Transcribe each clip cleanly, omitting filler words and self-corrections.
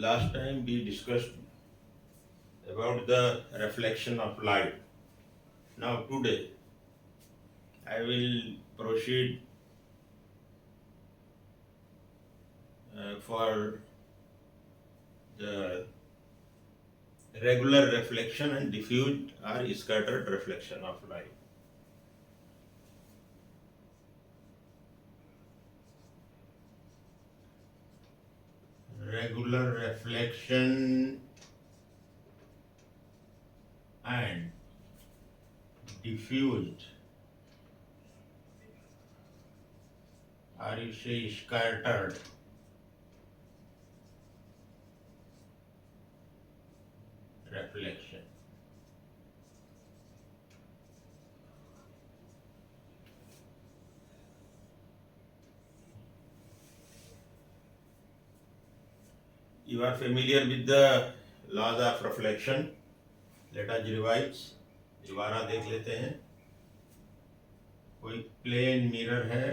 Last time we discussed about the reflection of light. Now today I will proceed for the regular reflection and diffused or scattered reflection of light. Regular reflection and diffused or you say scattered reflection. You are familiar with the laws of reflection. Let us revise. दोबारा देख लेते हैं. कोई plane mirror है,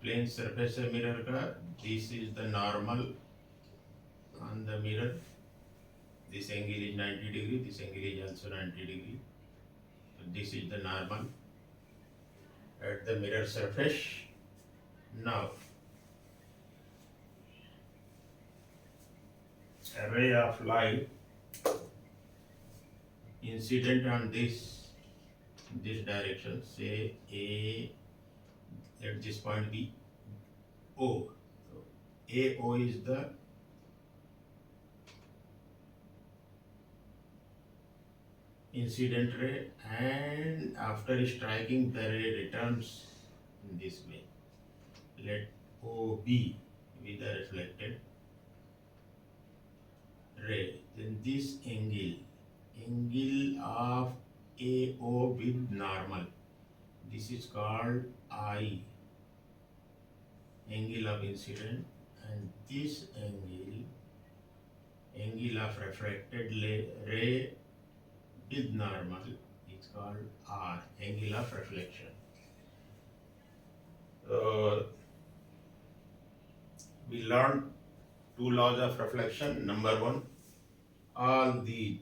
plane surface है mirror का. This is the normal on the mirror. This angle is 90 degree, this angle is also 90 degree. So this is the normal at the mirror surface. Now a ray of light incident on this direction, say A, let this point be O. So AO is the incident ray, and after striking the ray returns in this way. Let OB be the reflected ray. Then this angle of AO with normal, this is called I, angle of incident, and this angle of refracted ray with normal is called R, angle of reflection. We learned two laws of reflection. Number one, all the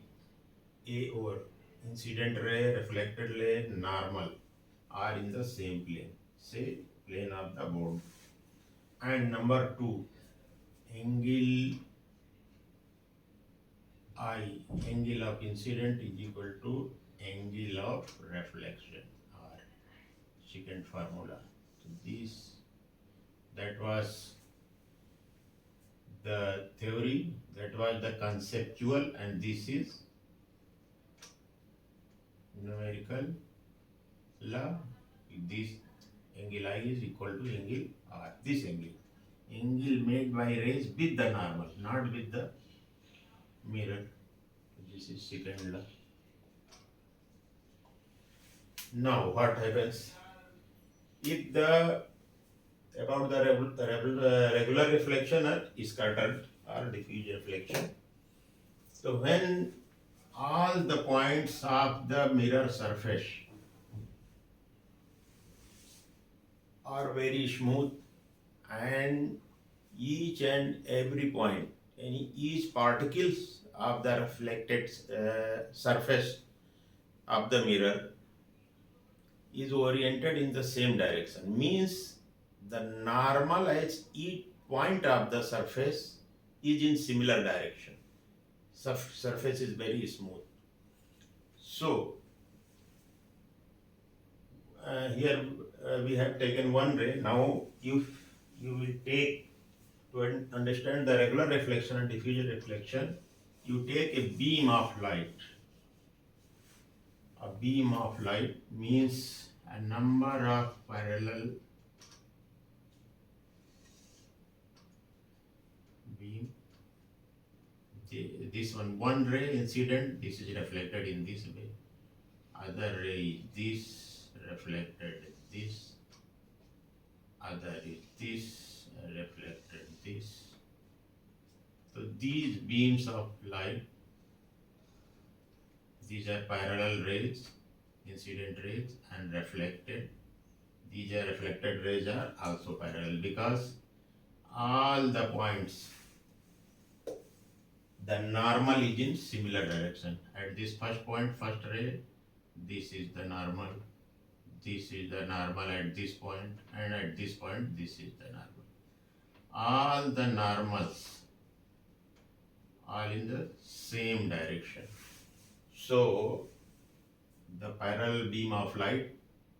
AO, incident ray, reflected ray, normal, are in the same plane, say plane of the board. And number two, angle I, angle of incident is equal to angle of reflection, R, second formula. So that was the theory, that was the conceptual, and this is numerical law. This angle I is equal to angle R. This angle made by rays with the normal, not with the mirror. This is second law. Now what happens if about the regular reflection or scattered or diffuse reflection? So when all the points of the mirror surface are very smooth, and each and every point, each particles of the reflected surface of the mirror is oriented in the same direction, means the normal at each point of the surface is in similar direction. Surface is very smooth. So here we have taken one ray. Now if you will take to understand the regular reflection and diffusion reflection, you take a beam of light. A beam of light means a number of parallel beam. This one ray incident, this is reflected in this way. Other ray is this, reflected this. Other is this, reflected this. So these beams of light, these are parallel rays, incident rays, and reflected. These are reflected rays are also parallel, because all the points, the normal is in similar direction. At this first point, first ray, this is the normal, this is the normal at this point, and at this point, this is the normal. All the normals are in the same direction. So, the parallel beam of light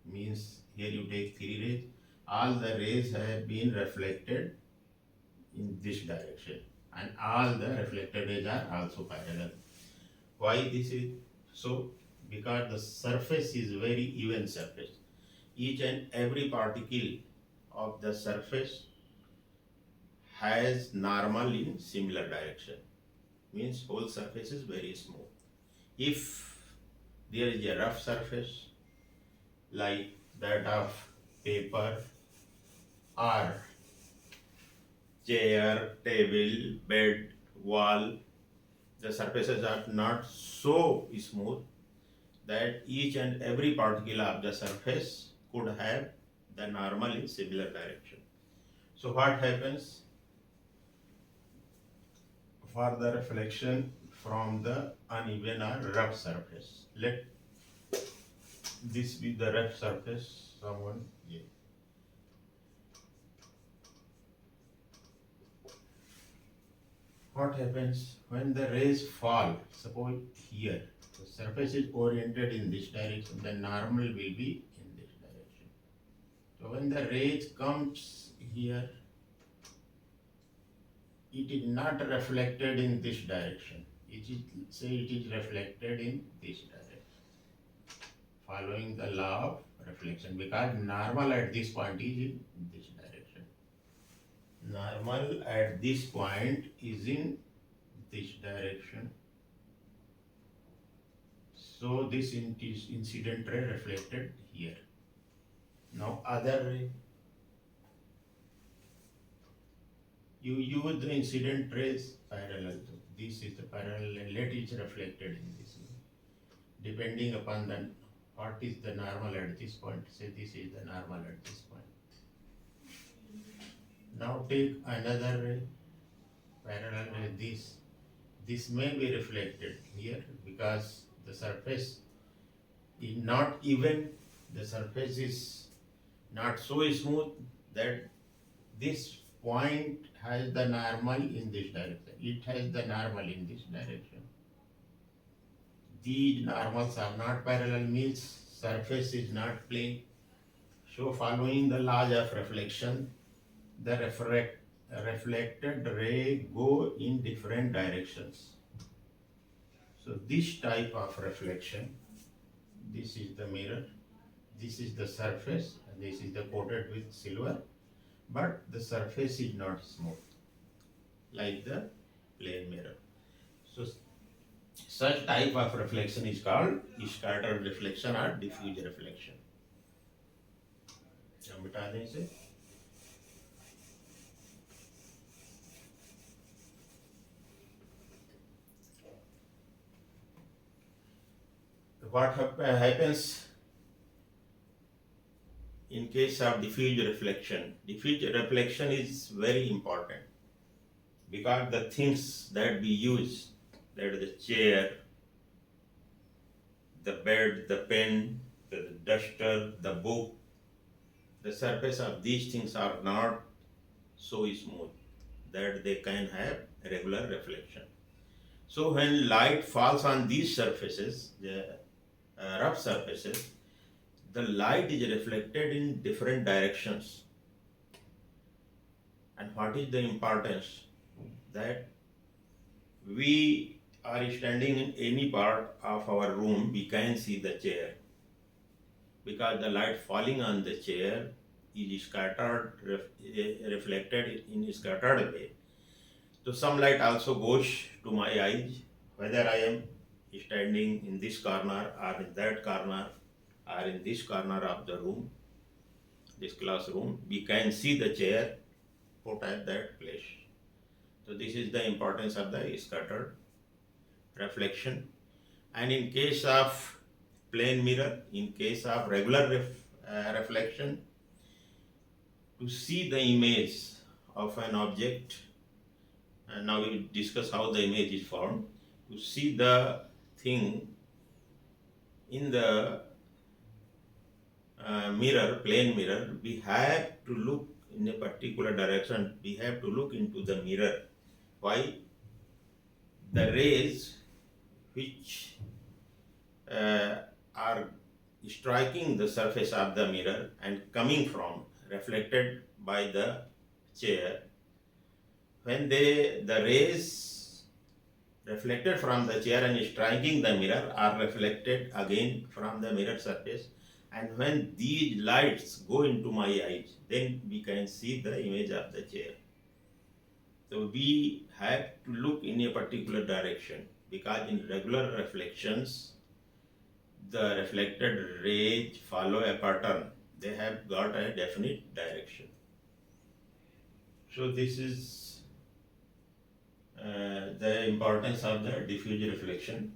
means here you take three rays, all the rays have been reflected in this direction, and all the reflected rays are also parallel. Why this is so? Because the surface is very even surface. Each and every particle of the surface has normal in similar direction. Means whole surface is very smooth. If there is a rough surface like that of paper or chair, table, bed, wall, the surfaces are not so smooth that each and every particle of the surface could have the normal in similar direction. So what happens for the reflection from the uneven or rough surface? Let this be the rough surface, someone here. What happens when the rays fall? Suppose here, the surface is oriented in this direction, the normal will be in this direction. So when the rays comes here, it is not reflected in this direction. It is, say it is reflected in this direction, following the law of reflection, because normal at this point is in this direction. Normal at this point is in this direction. So this incident ray reflected here. Now other ray, you use the incident rays parallel. This is the parallel, let it reflected in this way. Depending upon the what is the normal at this point, say this is the normal at this point. Now take another ray, parallel ray, this may be reflected here because the surface is not even, the surface is not so smooth that this point has the normal in this direction. It has the normal in this direction. These normals are not parallel, means surface is not plane. So following the laws of reflection, the reflected ray go in different directions. So this type of reflection, this is the mirror, this is the surface, and this is the coated with silver, but the surface is not smooth like the plane mirror. So such type of reflection is called scattered reflection or diffuse reflection. हम बिठा दें इसे. What happens in case of diffuse reflection? Diffuse reflection is very important because the things that we use, that is the chair, the bed, the pen, the duster, the book, the surface of these things are not so smooth that they can have regular reflection. So when light falls on these surfaces, the rough surfaces, the light is reflected in different directions. And what is the importance? That we are standing in any part of our room, we can see the chair. Because the light falling on the chair is scattered, reflected in a scattered way. So some light also goes to my eyes, whether I am standing in this corner or in that corner or in this corner of the room, this classroom, we can see the chair put at that place. So this is the importance of the scattered reflection. And in case of plane mirror, in case of regular reflection, to see the image of an object, and now we will discuss how the image is formed. To see the thing in the mirror, plane mirror, we have to look in a particular direction. We have to look into the mirror. Why? The rays which are striking the surface of the mirror and coming from, reflected by the chair, when the rays reflected from the chair and striking the mirror are reflected again from the mirror surface, and when these lights go into my eyes, then we can see the image of the chair. So we have to look in a particular direction, because in regular reflections the reflected rays follow a pattern. They have got a definite direction. So this is the importance of the diffuse reflection,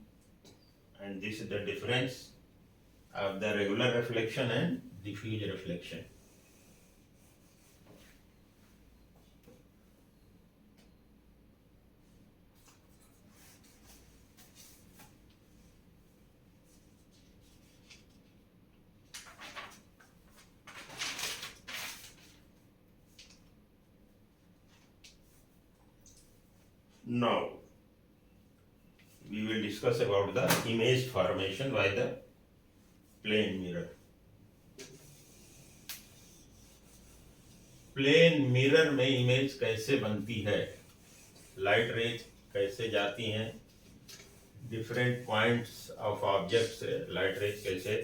and this is the difference of the regular reflection and diffuse reflection. Now we will discuss about the image formation by the plane mirror. Plane mirror में image कैसे बनती है, light rays कैसे जाती हैं, different points of object से light rays कैसे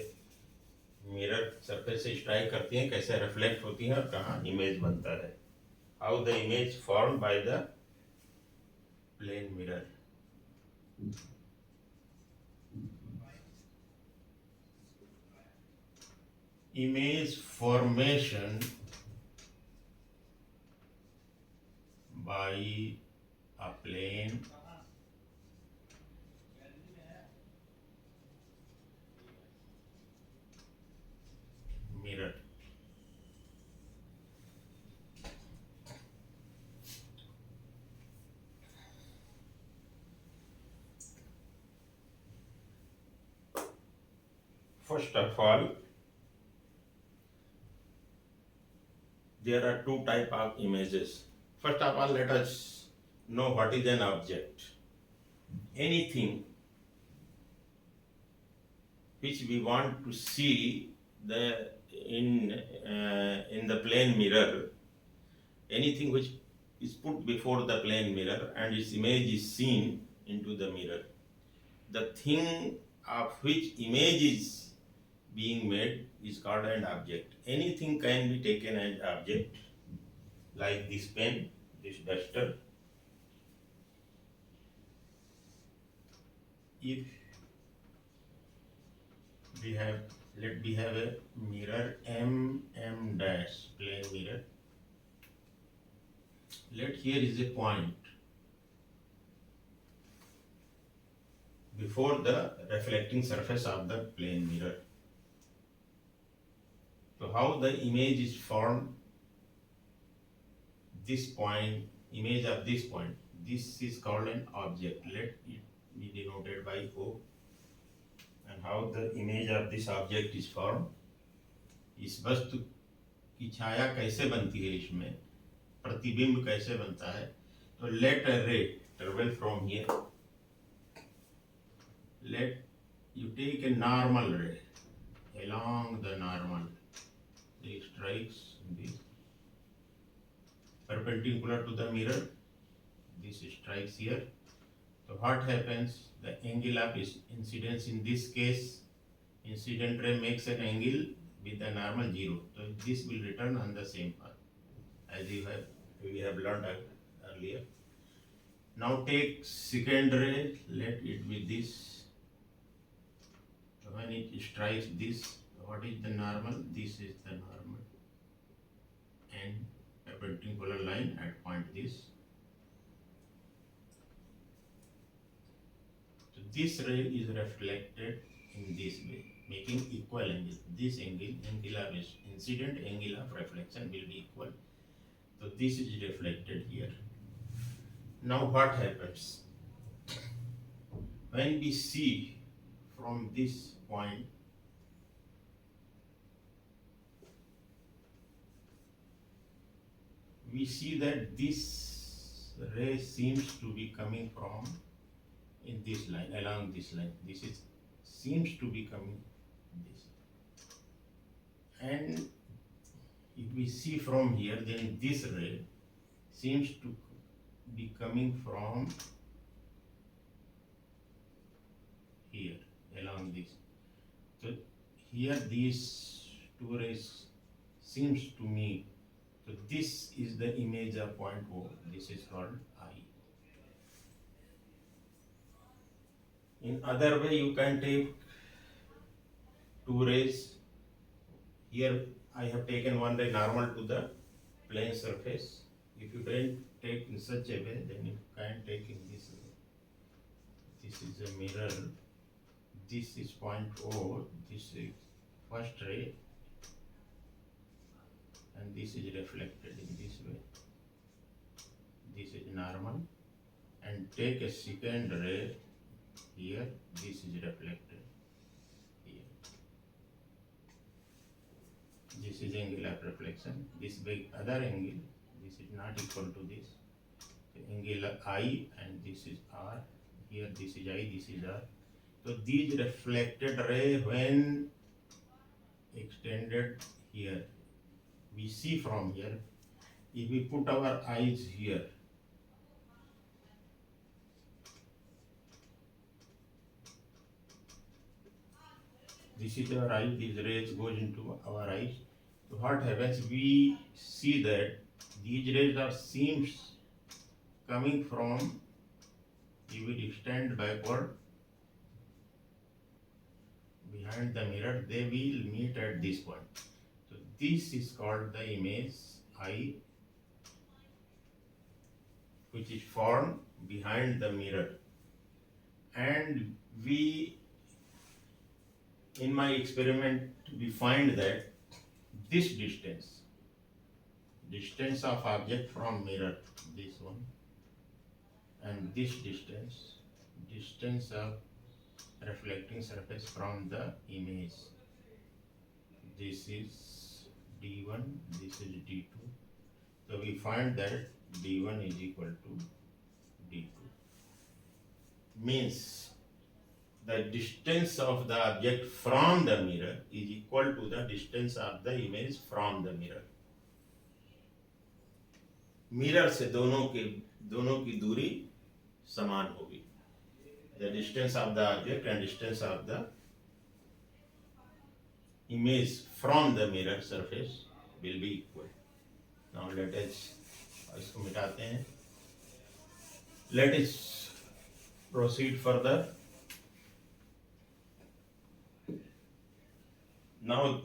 mirror surface से स्ट्राइक करती हैं, कैसे रिफ्लेक्ट होती हैं और कहाँ इमेज बनता है. How the image form by the plane mirror. Image formation by a plane mirror. First of all, there are two types of images. First of all, let us know what is an object. Anything which we want to see in the plane mirror, anything which is put before the plane mirror and its image is seen into the mirror, the thing of which image is being made is called an object. Anything can be taken as object, like this pen, this duster. If we have, let me have a mirror M dash, plane mirror. Let here is a point before the reflecting surface of the plane mirror. So how the image is formed? This point, image of this point, this is called an object. Let it be denoted by O. And how the image of this object is formed? इस वस्तु की छाया कैसे बनती है, इसमें प्रतिबिंब कैसे बनता है. तो let a ray travel from here. Let you take a normal ray along the normal. It strikes this perpendicular to the mirror. This strikes here. So what happens? The angle of incidence in this case, incident ray makes an angle with the normal 0. So this will return on the same path as we have learned earlier. Now take second ray. Let it be this. So when it strikes this, what is the normal? This is the normal, and a perpendicular line at point this. So this ray is reflected in this way, making equal angle. This angle of incident, angle of reflection will be equal. So this is reflected here. Now what happens? When we see from this point, we see that this ray seems to be coming from in this line, along this line. This is seems to be coming this. And if we see from here, then this ray seems to be coming from here, along this. So here these two rays seems to meet. So this is the image of point O. This is called I. In other way, you can take two rays. Here I have taken one ray normal to the plane surface. If you don't take in such a way, then you can take in this way. This is a mirror. This is point O. This is first ray, and this is reflected in this way. This is normal, and take a second ray here. This is reflected here. This is angle of reflection. This big other angle. This is not equal to this. The angle of I, and this is R. Here this is I. This is R. So these reflected ray, when extended here, we see from here. If we put our eyes here, this is our eye, these rays goes into our eyes. So what happens? We see that these rays are seems coming from, if we extend backward behind the mirror, they will meet at this point. So this is called the image I, which is formed behind the mirror. And we, in my experiment, we find that this distance of object from mirror, this one, and this distance of reflecting surface from the image, this is D1, this is D2. So we find that D1 is equal to D2. Means the distance of the object from the mirror is equal to the distance of the image from the mirror. Mirror से दोनों की दूरी समान होगी. The distance of the object and distance of the image from the mirror surface will be equal. Now let us, इसको मिटाते हैं. Let us proceed further. Now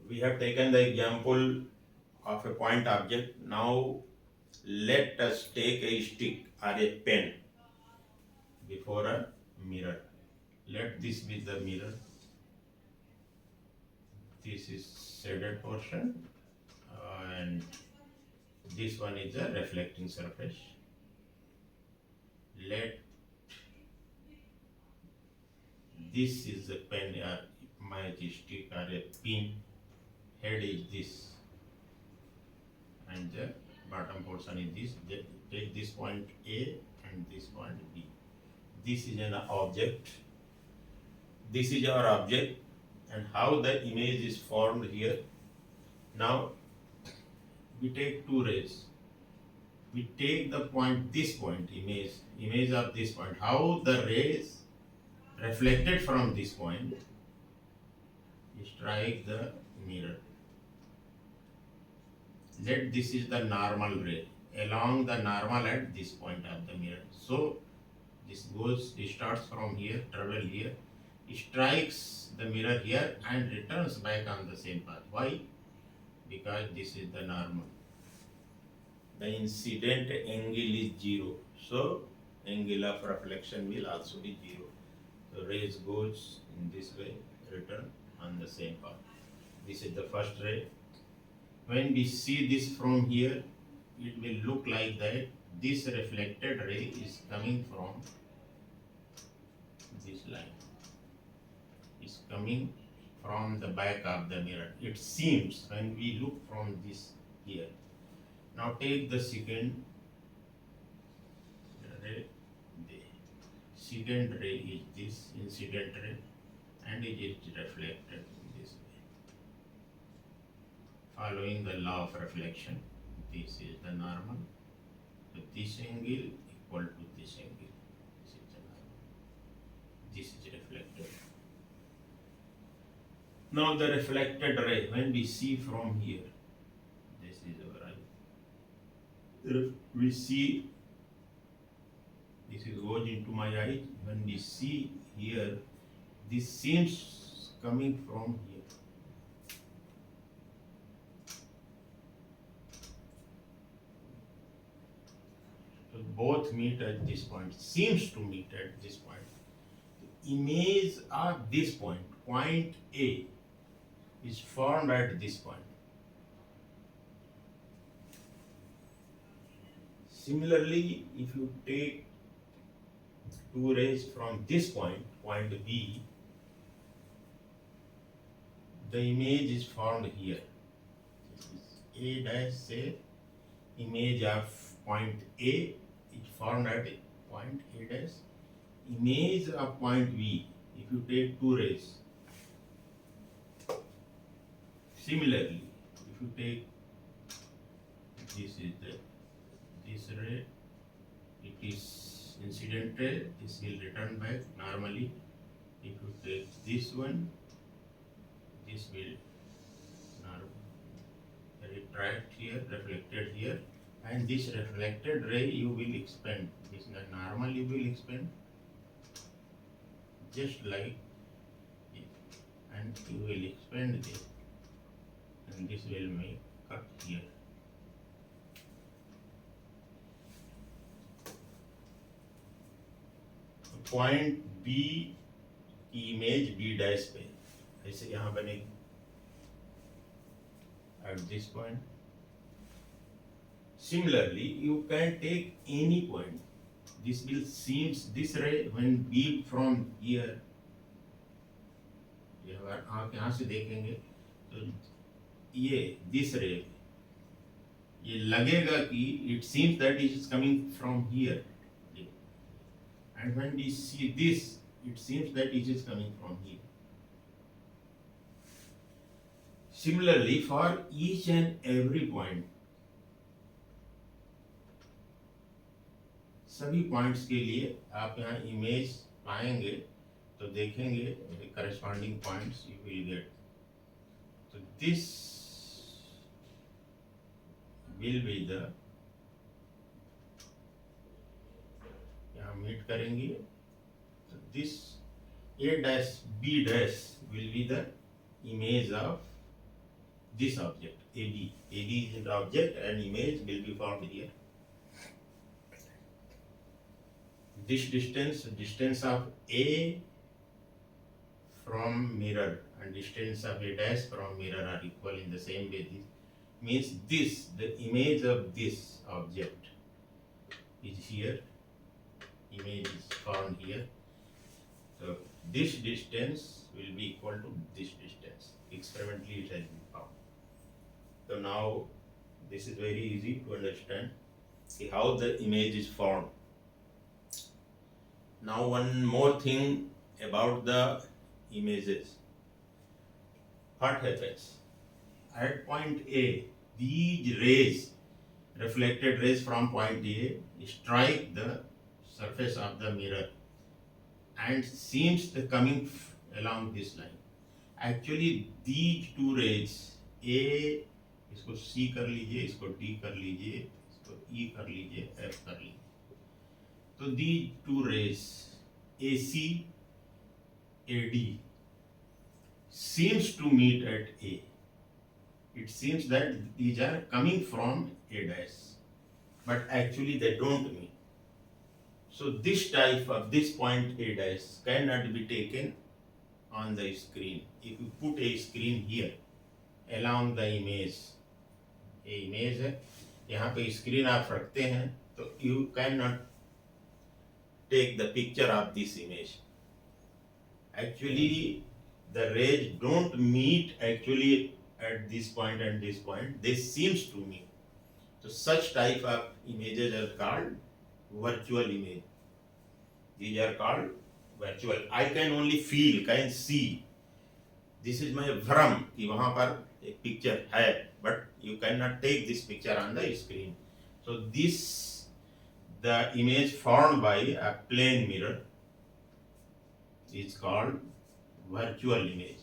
we have taken the example of a point object. Now let us take a stick or a pen before a mirror. Let this be the mirror. This is shaded portion, and this one is the reflecting surface. Let this is the pen or magic stick or a pin. Head is this, and the bottom portion is this. Take this point A and this point B. This is an object. This is our object, and how the image is formed here. Now we take two rays. We take the point, this point, image of this point. How the rays reflected from this point strike the mirror. Let this is the normal ray along the normal at this point of the mirror. So this goes, it starts from here, travel here, strikes the mirror here and returns back on the same path. Why? Because this is the normal. The incident angle is 0. So angle of reflection will also be 0. The rays goes in this way, return on the same path. This is the first ray. When we see this from here, it will look like that this reflected ray is coming from this line, is coming from the back of the mirror. It seems when we look from this here. Now take the second ray. The second ray is this incident ray and it is reflected in this way. Following the law of reflection, this is the normal. So this angle equal to this angle. This is the normal. This is reflected. Now the reflected ray, when we see from here, this is our eye. If we see, this is goes into my eye. When we see here, this seems coming from here. So both meet at this point, seems to meet at this point. The image of this point, point A, is formed at this point. Similarly, if you take two rays from this point, point B, the image is formed here. This is A dash, say, image of point A is formed at point A dash. Image of point B, if you take two rays. Similarly, if you take this ray, it is incident ray, this will return back normally. If you take this one, this will retract here, reflected here, and this reflected ray you will expand. This normal you will expand just like it, and you will expand this, and this will make cut here. Point B की image B dash पे ऐसे यहाँ बनेगी at this point. Similarly, you can take any point. This will seems this ray when viewed from here. अगर आप यहाँ से देखेंगे तो ये this ray ये लगेगा कि it seems that it is coming from here. And when we see this, it seems that it is coming from here. Similarly, for each and every point, सभी पॉइंट्स के लिए आप यहाँ इमेज पाएंगे तो देखेंगे corresponding points you will get. So this will be the यहाँ meet करेंगे. So this A dash B dash will be the image of this object AD. AD is the object and image will be found here. This distance of A from mirror and distance of A dash from mirror are equal in the same way. This means this, the image of this object is here. Image is found here. So this distance will be equal to this distance. Experimentally it has been found. So now this is very easy to understand. See how the image is formed. Now one more thing about the images. What happens? At point A, these rays, reflected rays from point A, strike the surface of the mirror and seems the coming along this line. Actually these two rays, A इसको C कर लीजिए, इसको D कर लीजिए, इसको E कर लीजिए, F कर लीजिए. तो these two rays AC AD seems to meet at A. It seems that these are coming from A dash, but actually they don't meet. So this type of this point A dash cannot be taken on the screen. If you put a screen here along the image, a image है, यहाँ पे screen आप रखते हैं तो you can not take the picture of this image. Actually, the rays don't meet actually at this point and this point. They seems to meet. So such type of images are called virtual image. These are called virtual. I can only feel, can see. This is my भ्रम कि वहाँ पर एक picture है, but you cannot take this picture on the screen. So this, the image formed by a plane mirror is called virtual image.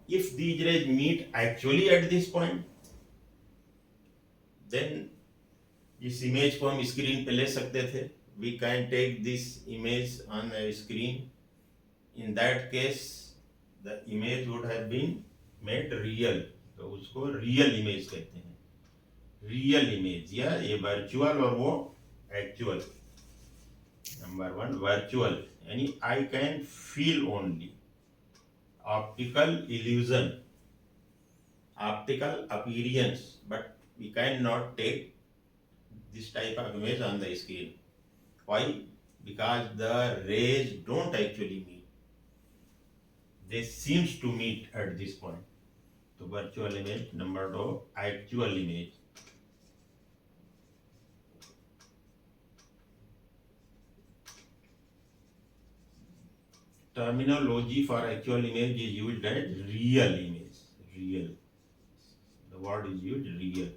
If these rays meet actually at this point, then इस image को हम screen पे ले सकते थे. We can take this image on a screen. In that case, the image would have been made real. तो उसको real image कहते हैं. रियल इमेज या ये वर्चुअल और वो एक्चुअल. नंबर वन वर्चुअल यानी I can feel only. Optical illusion, optical appearance, but we cannot take this type of image on the screen. Why? Because the rays don't actually meet. They seems to meet at this point. So virtual image. Number two, actual image. Terminology for actual image is used as real image. Real. The word is used real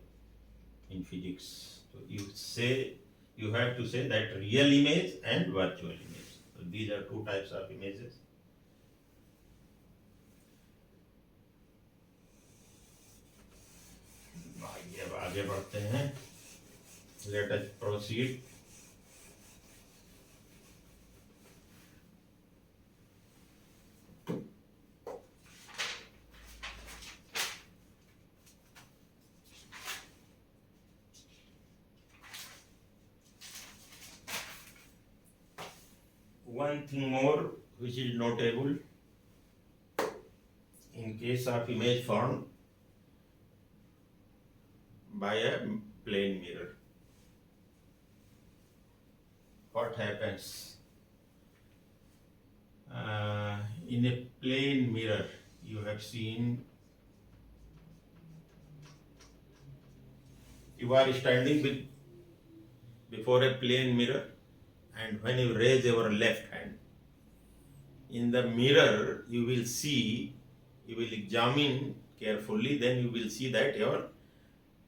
in physics. So you have to say that real image and virtual image. So these are two types of images. अब आगे बढ़ते हैं. Let us proceed. One thing more which is notable in case of image formed by a plane mirror. What happens? In a plane mirror, you have seen you are standing before a plane mirror, and when you raise your left hand, in the mirror you will see, you will examine carefully, then you will see that your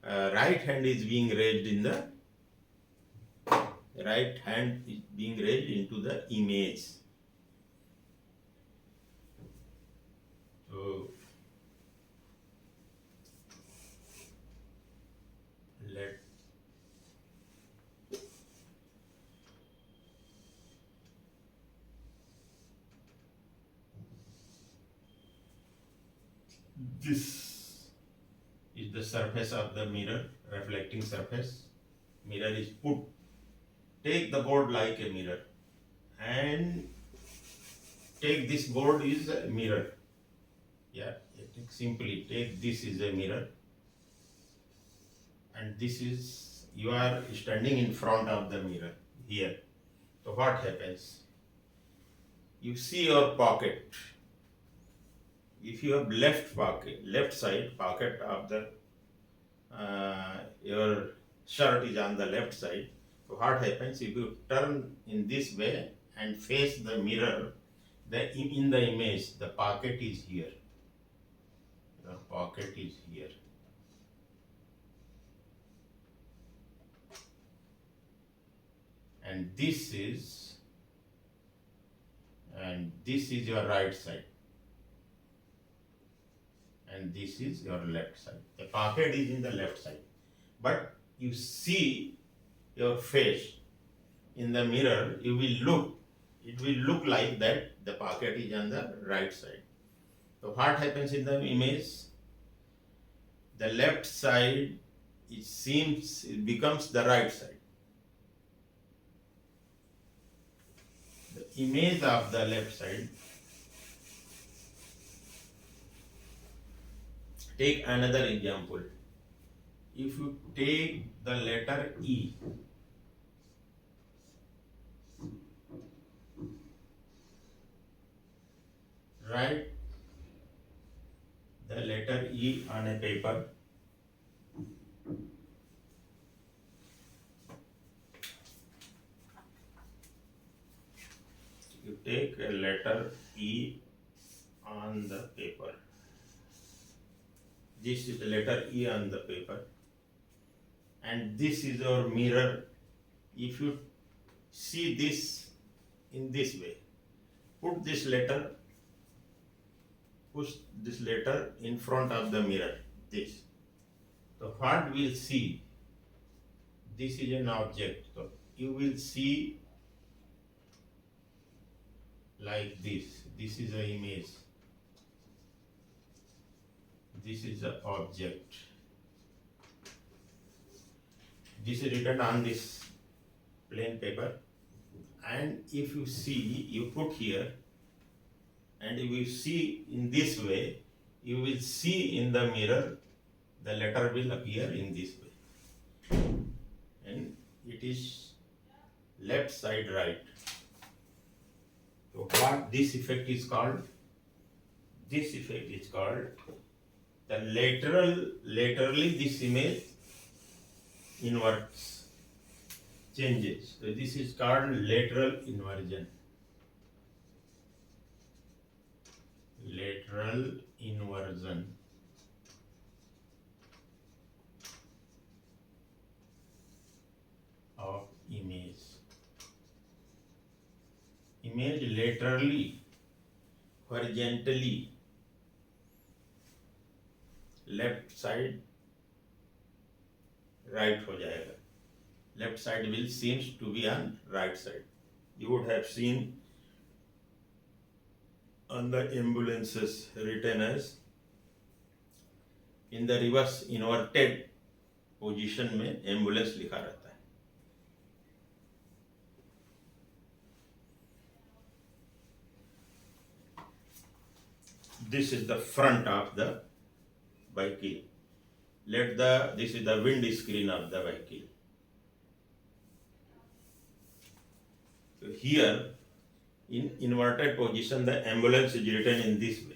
right hand is being raised in the right hand is being raised into the image. So let this is the surface of the mirror, reflecting surface. Mirror is put. Take the board like a mirror and take this board is a mirror. Yeah, simply take this is a mirror and this is, you are standing in front of the mirror here. So what happens? You see your pocket. If you have left side pocket of the your shirt is on the left side. So what happens if you turn in this way and face the mirror? In the image, the pocket is here. Your pocket is here. And this is your right side. And this is your left side. The pocket is in the left side. But you see your face in the mirror, it will look like that the pocket is on the right side. So what happens in the image? The left side, it becomes the right side. image of the left side. Take another example. If you take the letter E, write the letter E on a paper. You take a letter E on the paper. This is the letter E on the paper. And this is our mirror. If you see this in this way, push this letter in front of the mirror, this. So what we'll see, this is an object. So you will see like this. This is an image. This is the object. This is written on this plain paper. And if you see, you put here, and if you see in this way, you will see in the mirror, the letter will appear in this way. And it is left side right. So what this effect is called? This effect is called the laterally this image inverts, changes. So this is called lateral inversion. Lateral inversion. Of image. Image laterally, horizontally, left side right हो जाएगा. Left side will seems to be on right side. You would have seen on the ambulances written as in the reverse inverted position में ambulance लिखा रहता है. This is the front of the vehicle. This is the wind screen of the vehicle. So here, in inverted position, the ambulance is written in this way.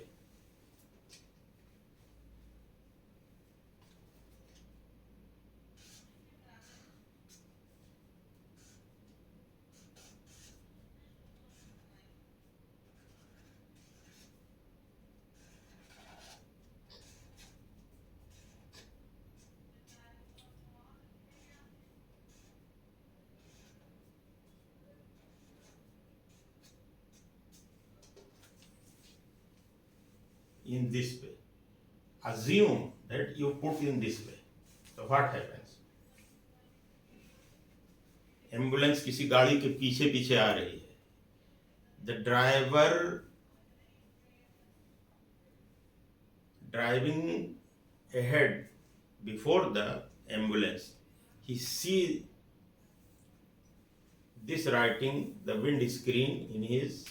In this way. Assume that you put in this way. So what happens? Ambulance किसी गाड़ी के पीछे पीछे आ रही है. The driver driving ahead before the ambulance, he see this writing, the wind screen in his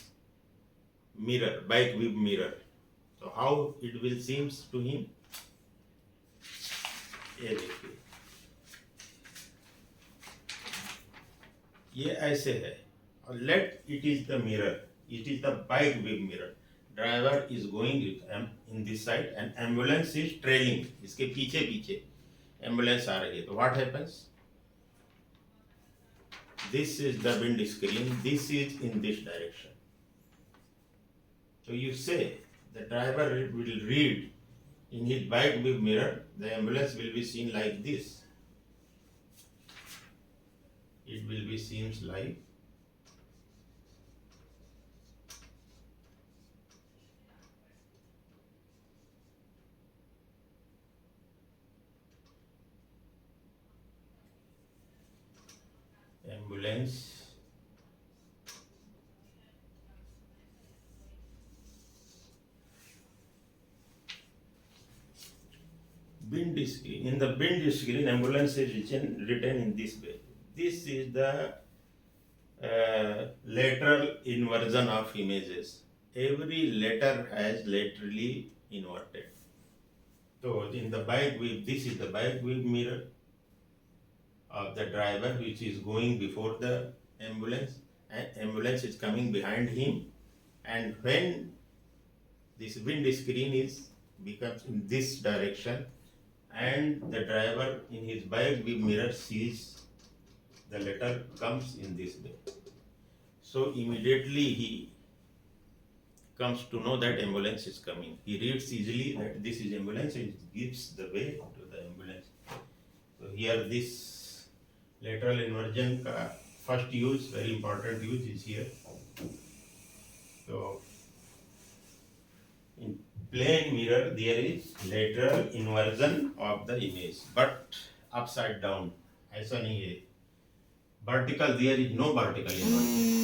mirror, bike view mirror. So how it will seems to him? ये देखिए, ये ऐसे है. और let it is the mirror. It is the bike view mirror. Driver is going in this side and ambulance is trailing. इसके पीछे पीछे ambulance आ रही है. तो what happens? This is the wind screen. This is in this direction. So you say the driver will read in his bike view mirror. The ambulance will be seen like this. It will be seems like ambulance wind screen. In the wind screen, ambulance is written in this way. This is the lateral inversion of images. Every letter has laterally inverted. So in the back view, this is the back view mirror of the driver which is going before the ambulance, and ambulance is coming behind him, and when this windscreen is becomes in this direction and the driver in his back view mirror sees the letter comes in this way. So immediately he comes to know that ambulance is coming. He reads easily that this is ambulance and gives the way to the ambulance. So here this lateral inversion first use, very important use is here. So in plane mirror there is lateral inversion of the image, but upside down. ऐसा नहीं है. Vertical, there is no vertical inversion.